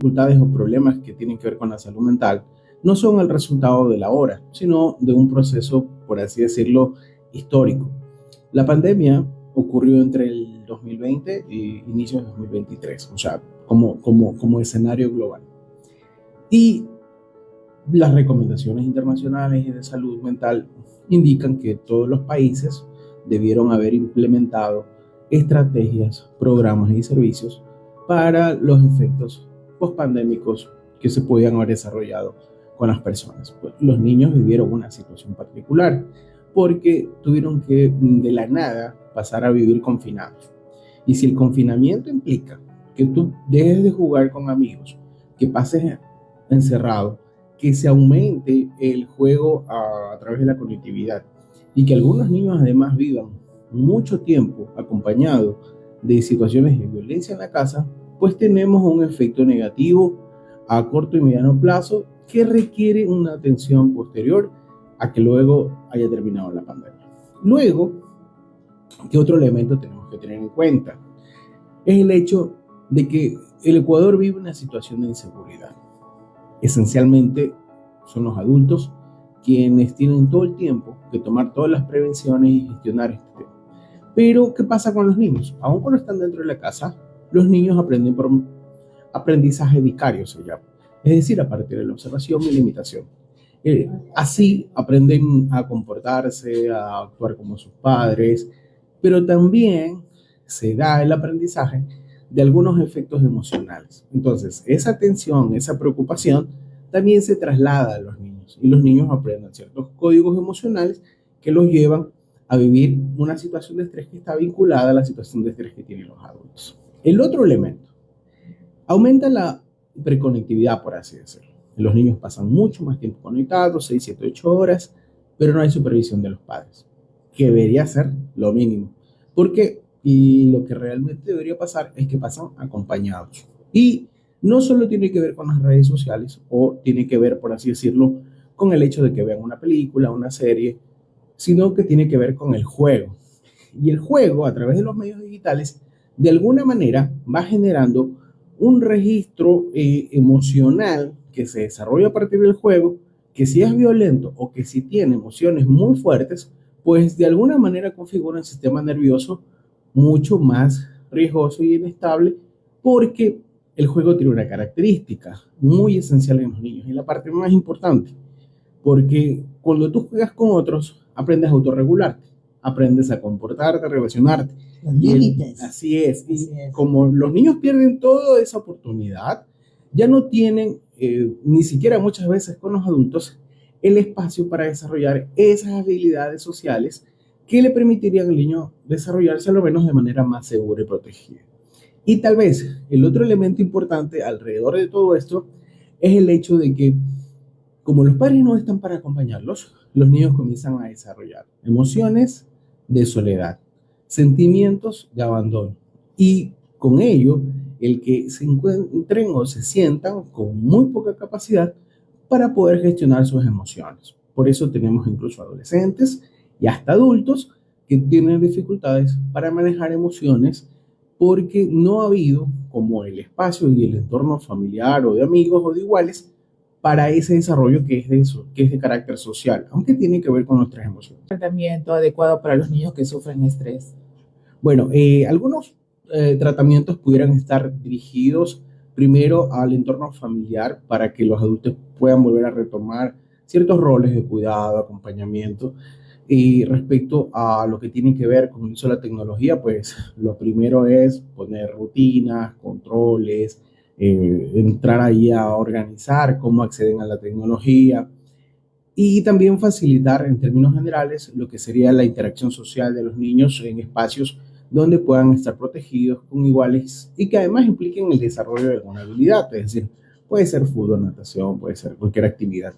dificultades o problemas que tienen que ver con la salud mental no son el resultado de la hora, sino de un proceso, por así decirlo, histórico. La pandemia ocurrió entre el 2020 e inicios de 2023, o sea, como escenario global. Y las recomendaciones internacionales y de salud mental indican que todos los países debieron haber implementado estrategias, programas y servicios para los efectos pospandémicos que se podían haber desarrollado con las personas. Pues los niños vivieron una situación particular porque tuvieron que de la nada pasar a vivir confinados. Y si el confinamiento implica que tú dejes de jugar con amigos, que pases encerrado, que se aumente el juego a través de la conectividad y que algunos niños además vivan mucho tiempo acompañados de situaciones de violencia en la casa, pues tenemos un efecto negativo a corto y mediano plazo que requiere una atención posterior a que luego haya terminado la pandemia. Luego, ¿qué otro elemento tenemos que tener en cuenta? Es el hecho de que el Ecuador vive una situación de inseguridad. Esencialmente son los adultos quienes tienen todo el tiempo que tomar todas las prevenciones y gestionar este tema. Pero, ¿qué pasa con los niños? Aun cuando están dentro de la casa, los niños aprenden por aprendizaje vicario, se llama. Es decir, a partir de la observación y la imitación. Así aprenden a comportarse, a actuar como sus padres, pero también se da el aprendizaje de algunos efectos emocionales. Entonces, esa tensión, esa preocupación, también se traslada a los niños y los niños aprenden ciertos códigos emocionales que los llevan a vivir una situación de estrés que está vinculada a la situación de estrés que tienen los adultos. El otro elemento, aumenta la hiperconectividad, por así decirlo. Los niños pasan mucho más tiempo conectados, 6, 7, 8 horas, pero no hay supervisión de los padres, que debería ser lo mínimo. Porque y lo que realmente debería pasar es que pasan acompañados. Y no solo tiene que ver con las redes sociales o tiene que ver, por así decirlo, con el hecho de que vean una película, una serie, sino que tiene que ver con el juego. Y el juego, a través de los medios digitales, de alguna manera va generando un registro emocional que se desarrolla a partir del juego, que si es violento o que si tiene emociones muy fuertes, pues de alguna manera configura un sistema nervioso mucho más riesgoso y inestable, porque el juego tiene una característica muy esencial en los niños y la parte más importante, porque cuando tú juegas con otros, aprendes a autorregularte, aprendes a comportarte, a relacionarte. Los límites. Así es. Y como los niños pierden toda esa oportunidad, ya no tienen, ni siquiera muchas veces con los adultos, el espacio para desarrollar esas habilidades sociales que le permitirían al niño desarrollarse a lo menos de manera más segura y protegida. Y tal vez el otro elemento importante alrededor de todo esto es el hecho de que como los padres no están para acompañarlos, los niños comienzan a desarrollar emociones de soledad, sentimientos de abandono y con ello el que se encuentren o se sientan con muy poca capacidad para poder gestionar sus emociones. Por eso tenemos incluso adolescentes y hasta adultos que tienen dificultades para manejar emociones porque no ha habido como el espacio y el entorno familiar o de amigos o de iguales para ese desarrollo que es de carácter social, aunque tiene que ver con nuestras emociones. Tratamiento adecuado para los niños que sufren estrés. Bueno, algunos tratamientos pudieran estar dirigidos primero al entorno familiar para que los adultos puedan volver a retomar ciertos roles de cuidado, acompañamiento. Y respecto a lo que tiene que ver con el uso de la tecnología, pues lo primero es poner rutinas, controles, entrar ahí a organizar cómo acceden a la tecnología y también facilitar en términos generales lo que sería la interacción social de los niños en espacios donde puedan estar protegidos con iguales y que además impliquen el desarrollo de alguna habilidad, es decir, puede ser fútbol, natación, puede ser cualquier actividad.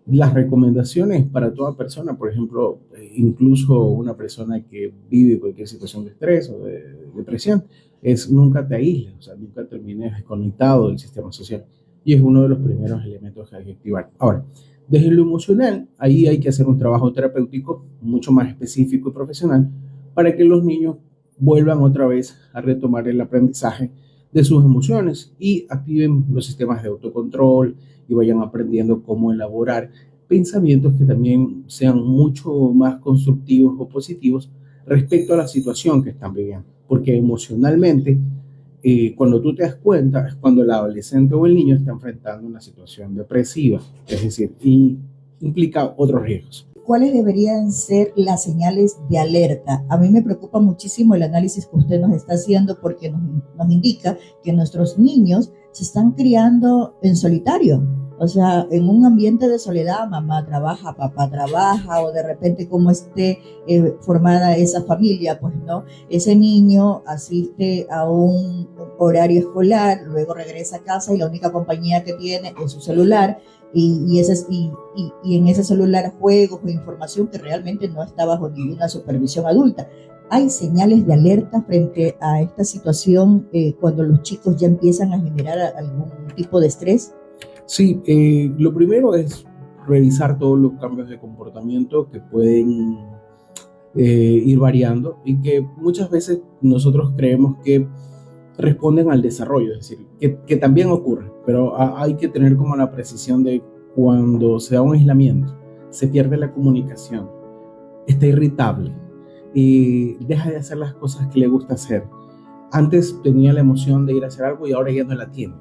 Las recomendaciones para toda persona, por ejemplo, incluso una persona que vive cualquier situación de estrés o de depresión, es nunca te aísles, o sea, nunca termines desconectado del sistema social. Y es uno de los primeros elementos que hay que activar. Ahora, desde lo emocional, ahí hay que hacer un trabajo terapéutico mucho más específico y profesional para que los niños vuelvan otra vez a retomar el aprendizaje de sus emociones y activen los sistemas de autocontrol y vayan aprendiendo cómo elaborar pensamientos que también sean mucho más constructivos o positivos respecto a la situación que están viviendo. Porque emocionalmente, cuando tú te das cuenta, es cuando el adolescente o el niño está enfrentando una situación depresiva, es decir, y implica otros riesgos. ¿Cuáles deberían ser las señales de alerta? A mí me preocupa muchísimo el análisis que usted nos está haciendo porque nos indica que nuestros niños se están criando en solitario. O sea, en un ambiente de soledad, mamá trabaja, papá trabaja, o de repente como esté formada esa familia, pues no, ese niño asiste a un horario escolar, luego regresa a casa y la única compañía que tiene es su celular, y en ese celular juegos o información que realmente no está bajo ninguna supervisión adulta. ¿Hay señales de alerta frente a esta situación cuando los chicos ya empiezan a generar algún tipo de estrés? Sí, lo primero es revisar todos los cambios de comportamiento que pueden ir variando y que muchas veces nosotros creemos que responden al desarrollo, es decir, que también ocurre, pero hay que tener como la precisión de cuando se da un aislamiento, se pierde la comunicación, está irritable, deja de hacer las cosas que le gusta hacer. Antes tenía la emoción de ir a hacer algo y ahora ya no la tiene.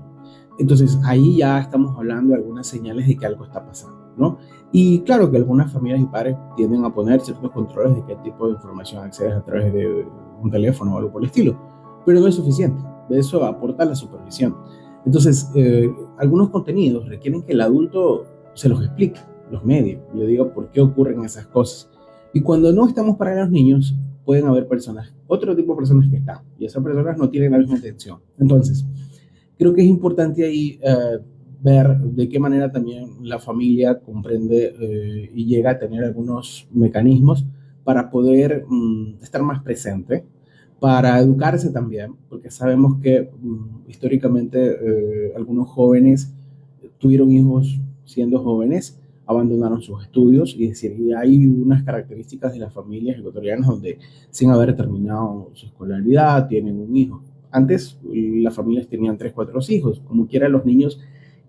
Entonces ahí ya estamos hablando de algunas señales de que algo está pasando, ¿no? Y claro que algunas familias y padres tienden a poner ciertos controles de qué tipo de información accedes a través de un teléfono o algo por el estilo, pero no es suficiente. Eso aporta la supervisión. Entonces, algunos contenidos requieren que el adulto se los explique, los medie, le diga por qué ocurren esas cosas. Y cuando no estamos para los niños, pueden haber personas, otro tipo de personas que están, y esas personas no tienen la misma intención. Entonces, creo que es importante ahí ver de qué manera también la familia comprende y llega a tener algunos mecanismos para poder estar más presente, para educarse también, porque sabemos que históricamente algunos jóvenes tuvieron hijos siendo jóvenes, abandonaron sus estudios, y es decir, y hay unas características de las familias ecuatorianas donde sin haber terminado su escolaridad tienen un hijo. Antes las familias tenían 3, 4 hijos, como quiera los niños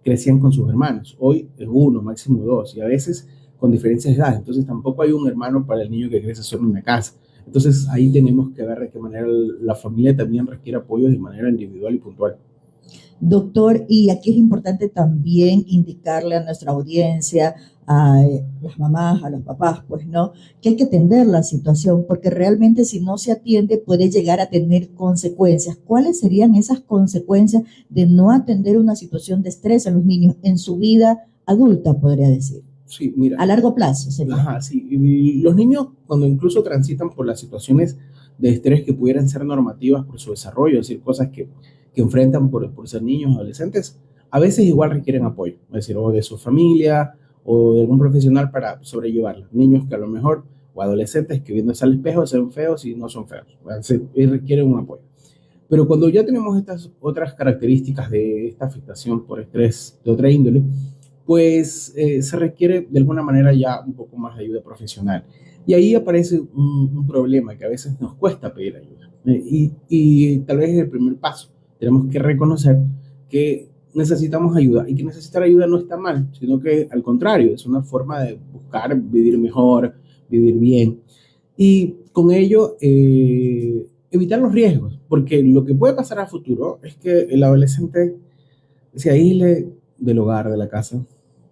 crecían con sus hermanos. Hoy es 1, máximo 2, y a veces con diferencias de edad. Entonces tampoco hay un hermano para el niño que crece solo en una casa. Entonces ahí tenemos que ver de qué manera la familia también requiere apoyo de manera individual y puntual. Doctor, y aquí es importante también indicarle a nuestra audiencia, a las mamás, a los papás, pues no, que hay que atender la situación, porque realmente si no se atiende puede llegar a tener consecuencias. ¿Cuáles serían esas consecuencias de no atender una situación de estrés a los niños en su vida adulta, podría decir? Sí, mira. A largo plazo sería. Ajá, sí. Y los niños, cuando incluso transitan por las situaciones de estrés que pudieran ser normativas por su desarrollo, es decir, cosas que enfrentan por ser niños o adolescentes, a veces igual requieren apoyo, es decir, o de su familia o de algún profesional para sobrellevarlo. Niños que a lo mejor, o adolescentes que viéndose al espejo se ven feos y no son feos, y requieren un apoyo. Pero cuando ya tenemos estas otras características de esta afectación por estrés de otra índole, pues se requiere de alguna manera ya un poco más de ayuda profesional. Y ahí aparece un problema que a veces nos cuesta pedir ayuda. Y tal vez es el primer paso. Tenemos que reconocer que necesitamos ayuda, y que necesitar ayuda no está mal, sino que al contrario, es una forma de buscar vivir mejor, vivir bien. Y con ello evitar los riesgos, porque lo que puede pasar a futuro es que el adolescente se aísle del hogar, de la casa,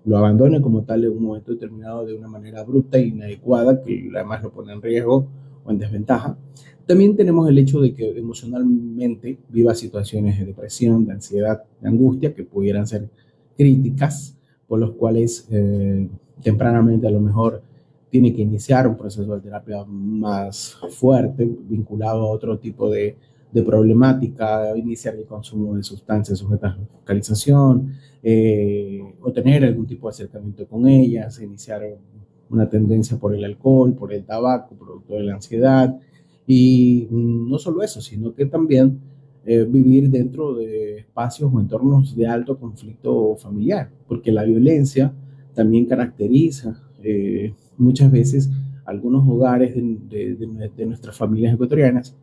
lo abandone como tal en un momento determinado de una manera abrupta e inadecuada, que además lo pone en riesgo o en desventaja. También tenemos el hecho de que emocionalmente viva situaciones de depresión, de ansiedad, de angustia, que pudieran ser críticas, por los cuales tempranamente a lo mejor tiene que iniciar un proceso de terapia más fuerte, vinculado a otro tipo de problemática, iniciar el consumo de sustancias sujetas a focalización, o tener algún tipo de acercamiento con ellas, iniciar una tendencia por el alcohol, por el tabaco, producto de la ansiedad. Y no solo eso, sino que también vivir dentro de espacios o entornos de alto conflicto familiar, porque la violencia también caracteriza muchas veces algunos hogares de nuestras familias ecuatorianas,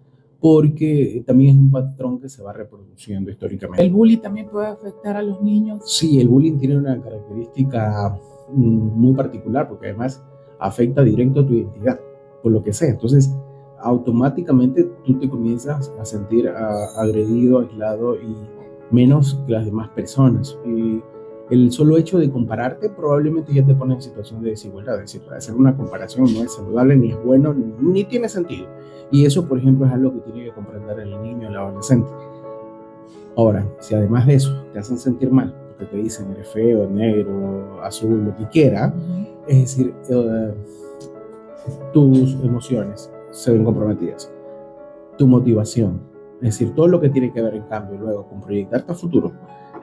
porque también es un patrón que se va reproduciendo históricamente. ¿El bullying también puede afectar a los niños? Sí, el bullying tiene una característica muy particular, porque además afecta directo a tu identidad, por lo que sea. Entonces, automáticamente tú te comienzas a sentir agredido, aislado y menos que las demás personas. Y el solo hecho de compararte probablemente ya te pone en situación de desigualdad. Es decir, hacer una comparación no es saludable, ni es bueno, ni tiene sentido. Y eso, por ejemplo, es algo que tiene que comprender el niño, el adolescente. Ahora, si además de eso te hacen sentir mal, porque te dicen eres feo, negro, azul, lo que quiera, es decir, tus emociones se ven comprometidas, tu motivación, es decir, todo lo que tiene que ver en cambio luego con proyectarte a futuro,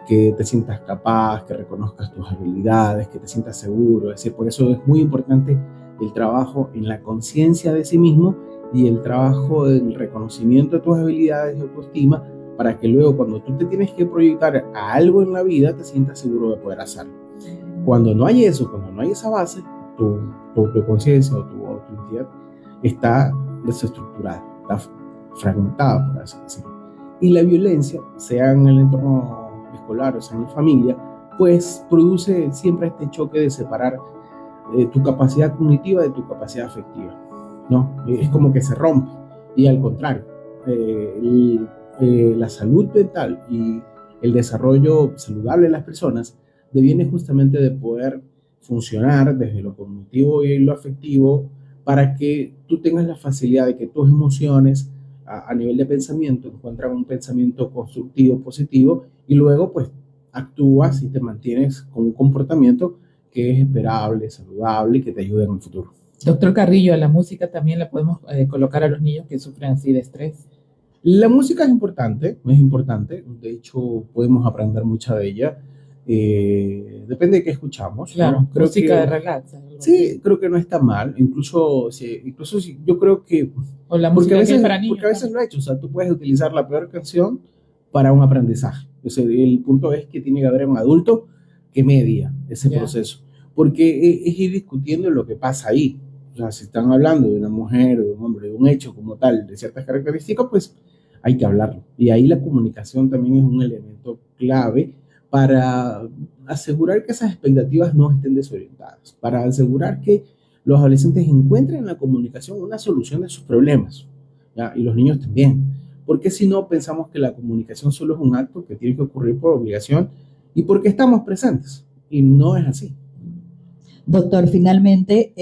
que te sientas capaz, que reconozcas tus habilidades, que te sientas seguro, es decir, por eso es muy importante el trabajo en la conciencia de sí mismo y el trabajo en el reconocimiento de tus habilidades y autoestima, para que luego cuando tú te tienes que proyectar a algo en la vida te sientas seguro de poder hacerlo. Cuando no hay eso, cuando no hay esa base, tu conciencia o tu identidad está desestructurada, está fragmentada, por así decirlo. Y la violencia, sea en el entorno escolar o sea en la familia, pues produce siempre este choque de separar tu capacidad cognitiva de tu capacidad afectiva, ¿no? Es como que se rompe. Y al contrario, la salud mental y el desarrollo saludable de las personas deviene justamente de poder funcionar desde lo cognitivo y lo afectivo, para que tú tengas la facilidad de que tus emociones a nivel de pensamiento encuentran un pensamiento constructivo, positivo, y luego pues actúas y te mantienes con un comportamiento que es esperable, saludable y que te ayude en el futuro. Doctor Carrillo, ¿la música también la podemos colocar a los niños que sufren así de estrés? La música es importante, de hecho podemos aprender mucha de ella. Depende de qué escuchamos. Claro, ¿no? música de relax. Sí, creo que no está mal. Incluso yo creo que... O la música que es para niños. Porque a veces lo he hecho. O sea, tú puedes utilizar la peor canción para un aprendizaje. O sea, el punto es que tiene que haber un adulto que media ese proceso. Porque es ir discutiendo lo que pasa ahí. O sea, si están hablando de una mujer, de un hombre, de un hecho como tal, de ciertas características, pues hay que hablarlo. Y ahí la comunicación también es un elemento clave para asegurar que esas expectativas no estén desorientadas, para asegurar que los adolescentes encuentren en la comunicación una solución de sus problemas, ¿ya? Y los niños también, porque si no pensamos que la comunicación solo es un acto que tiene que ocurrir por obligación y porque estamos presentes, y no es así. Doctor, finalmente,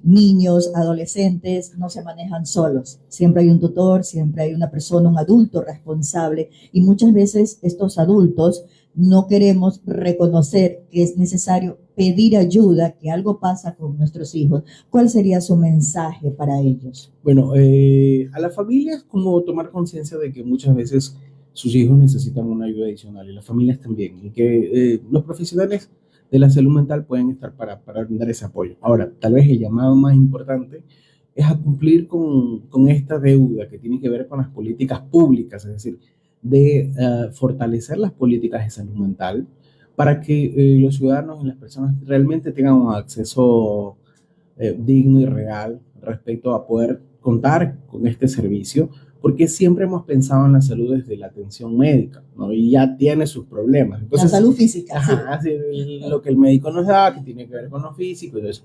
niños, adolescentes no se manejan solos. Siempre hay un tutor, siempre hay una persona, un adulto responsable, y muchas veces estos adultos no queremos reconocer que es necesario pedir ayuda, que algo pasa con nuestros hijos. ¿Cuál sería su mensaje para ellos? Bueno, a las familias como tomar conciencia de que muchas veces sus hijos necesitan una ayuda adicional y las familias también, y que los profesionales de la salud mental pueden estar para brindar ese apoyo. Ahora, tal vez el llamado más importante es a cumplir con esta deuda que tiene que ver con las políticas públicas, es decir, de fortalecer las políticas de salud mental para que los ciudadanos y las personas realmente tengan un acceso digno y real respecto a poder contar con este servicio, porque siempre hemos pensado en la salud desde la atención médica, ¿no? Y ya tiene sus problemas. Entonces, la salud física. Ajá, sí. Lo que el médico nos da, que tiene que ver con lo físico y todo eso.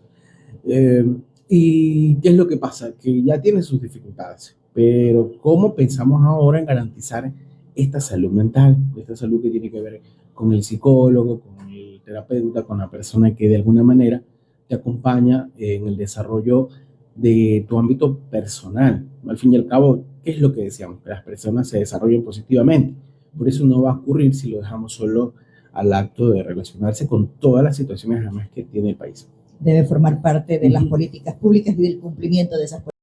¿Y qué es lo que pasa? Que ya tiene sus dificultades, pero ¿cómo pensamos ahora en garantizar esta salud mental, esta salud que tiene que ver con el psicólogo, con el terapeuta, con la persona que de alguna manera te acompaña en el desarrollo de tu ámbito personal? Al fin y al cabo, ¿qué es lo que decíamos? Que las personas se desarrollen positivamente. Por eso no va a ocurrir si lo dejamos solo al acto de relacionarse con todas las situaciones además que tiene el país. Debe formar parte de las políticas públicas y del cumplimiento de esas políticas.